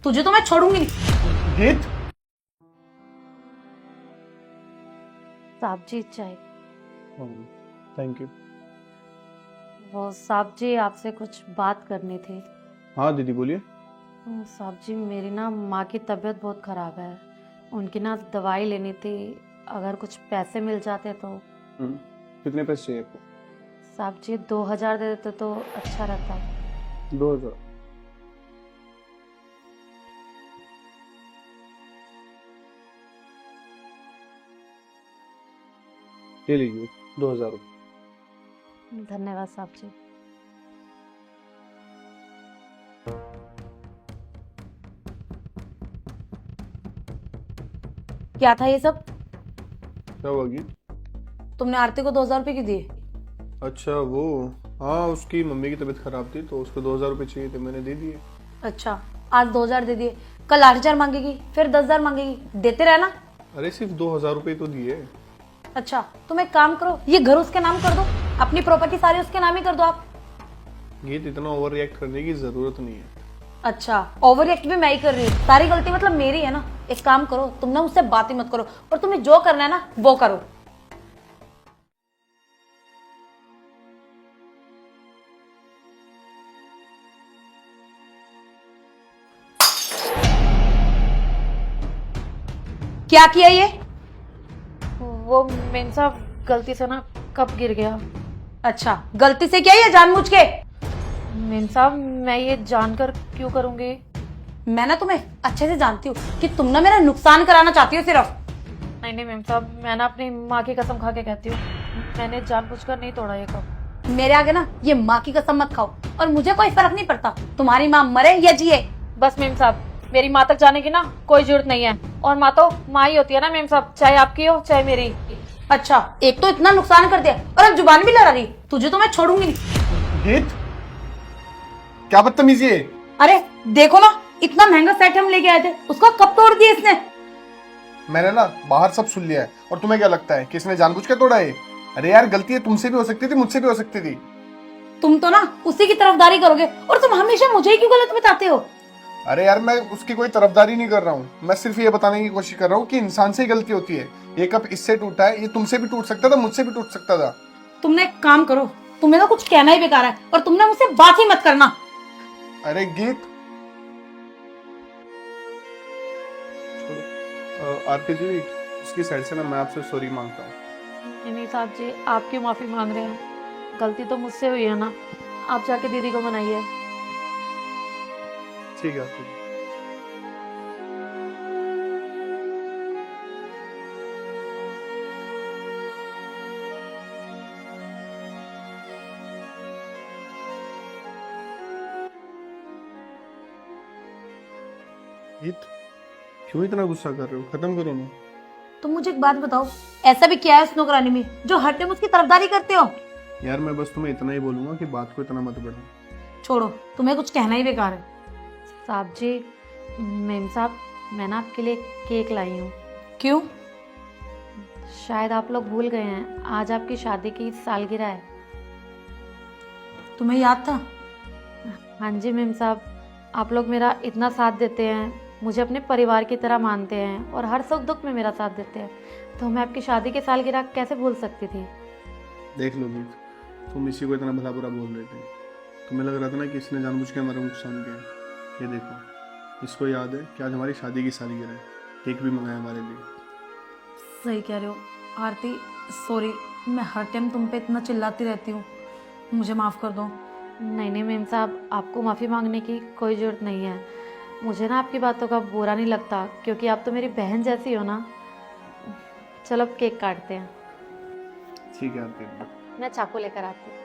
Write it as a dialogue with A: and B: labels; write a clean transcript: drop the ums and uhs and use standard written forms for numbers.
A: तुझे तो मैं छोड़ूंगी नहीं।
B: गीत,
A: साहब जी चाय।
B: Thank you.
A: वो साहब जी आपसे कुछ बात करनी थी।
B: हाँ दीदी बोलिए।
A: साहब जी मेरी ना माँ की तबीयत बहुत ख़राब है, उनकी ना दवाई लेनी थी, अगर कुछ पैसे मिल जाते तो।
B: कितने पैसे चाहिए आपको?
A: साहब जी 2000 दे देते तो अच्छा रहता।
B: 2000? ले लीजिए 2000 रुपये।
A: धन्यवाद साहब जी। क्या था ये सब?
B: क्या हुआ गीत?
A: तुमने आरती को 2000 रुपये क्यों दिए?
B: अच्छा वो, हाँ उसकी मम्मी की तबीयत खराब थी तो उसको 2000 रुपये चाहिए थे, मैंने दे दिए।
A: अच्छा, आज 2000 दे दिए, कल 8000 मांगेगी, फिर 10,000 मांगेगी, देते रहना।
B: अरे सिर्फ 2000 रुपये तो दिए।
A: अच्छा, तुम एक काम करो, ये घर उसके नाम कर दो, अपनी प्रॉपर्टी सारी उसके नाम ही कर दो आप।
B: गीत, इतना ओवर रिएक्ट करने की जरूरत नहीं है।
A: अच्छा, ओवर रिएक्ट भी मैं ही कर रही हूँ, सारी गलती मतलब मेरी है ना। एक काम करो, तुम ना मुझसे बात ही मत करो, और तुम्हें जो करना है ना वो करो। क्या किया ये? वो मेन साहब गलती से ना कप गिर गया। अच्छा, गलती से किया या जानबूझ के? मेन साहब मैं ये जानकर क्यों करूंगी? मैं ना तुम्हें अच्छे से जानती हूँ कि तुम ना मेरा नुकसान कराना चाहती हो सिर्फ। नहीं नहीं मेम साहब, मैं ना अपनी माँ की कसम खा के कहती हूँ, मैंने जानबूझकर नहीं तोड़ा ये कप। मेरे आगे ना ये माँ की कसम मत खाओ, और मुझे कोई फर्क नहीं पड़ता तुम्हारी माँ मरे या जिए। बस मेम साहब, मेरी माँ तक जाने की ना कोई जरूरत नहीं है, और माँ तो माँ ही होती है ना मेम साहब, चाहे आपकी हो चाहे मेरी। अच्छा, एक तो इतना नुकसान कर दिया और अब जुबान भी लड़ा रही, तुझे तो मैं छोड़ूंगी नहीं।
B: गीत, क्या बदतमीजी है?
A: अरे देखो ना, इतना महंगा सेट हम लेके आए थे, उसका कब तोड़ दिया इसने।
B: मैंने ना बाहर सब सुन लिया है, और तुम्हें क्या लगता है कि इसने जानबूझ के तोड़ा है? अरे यार, गलती तुमसे भी हो सकती थी, मुझसे भी हो सकती थी।
A: तुम तो ना उसी की तरफदारी करोगे, और तुम हमेशा मुझे ही क्यों गलत बताते हो?
B: अरे यार, मैं उसकी कोई तरफदारी नहीं कर रहा हूँ, मैं सिर्फ ये बताने की कोशिश कर रहा हूँ कि इंसान से ही गलती होती है। ये कप इससे टूटा है, ये तुमसे भी टूट सकता था, मुझसे भी टूट सकता था।
A: तुमने एक काम करो, तुम्हें ना कुछ कहना ही बेकार है, और तुमने मुझसे बात ही मत करना।
B: अरे गीत, आरती जी, इसकी साइड से ना मैं आपसे सॉरी मांगता हूँ।
A: नहीं साहब जी, आप क्यों माफी मांग रहे हैं? गलती तो मुझसे हुई है ना, आप जाके दीदी को मनाइए।
B: ठीक है आरती जी। गीत, क्यों इतना गुस्सा कर रहे हो? खत्म करो ना।
A: तुम मुझे एक बात बताओ, ऐसा भी क्या है उस नौकरानी में जो हर टाइम उसकी तरफदारी करते हो?
B: यार मैं बस तुम्हें इतना ही बोलूंगा कि बात को इतना मत बढ़ाओ।
A: छोड़ो, तुम्हें कुछ कहना ही बेकार है। साहब जी, मेम साहब, मैं ना आपके लिए केक लाई हूँ। क्यों? शायद आप लोग भूल गए हैं, आज आपकी शादी की सालगिरह है। तुम्हें याद था? हाँ जी मेम साहब, आप लोग मेरा इतना साथ देते हैं, मुझे अपने परिवार की तरह मानते हैं, और हर सुख दुख में मेरा साथ देते हैं, तो मैं आपकी शादी की सालगिरह कैसे भूल सकती थी?
B: देख लो गीत, तुम इसी को इतना भला बुरा बोल रहे थे, तुम्हें लग रहा था ना कि इसने जानबूझ के हमारा नुकसान किया। ये देखो, इसको याद है कि आज हमारी शादी की सालगिरह है, केक भी मंगाया हमारे लिए।
A: सही कह रहे हो आरती, सॉरी, मैं हर टाइम तुम पे इतना चिल्लाती रहती हूँ, मुझे माफ़ कर दो। नहीं नहीं मेम साहब, आपको माफ़ी मांगने की कोई ज़रूरत नहीं है, मुझे ना आपकी बातों का बुरा नहीं लगता, क्योंकि आप तो मेरी बहन जैसी हो ना। चलो अब केक काटते हैं।
B: ठीक है आरती।
A: मैं चाकू लेकर आती हूँ।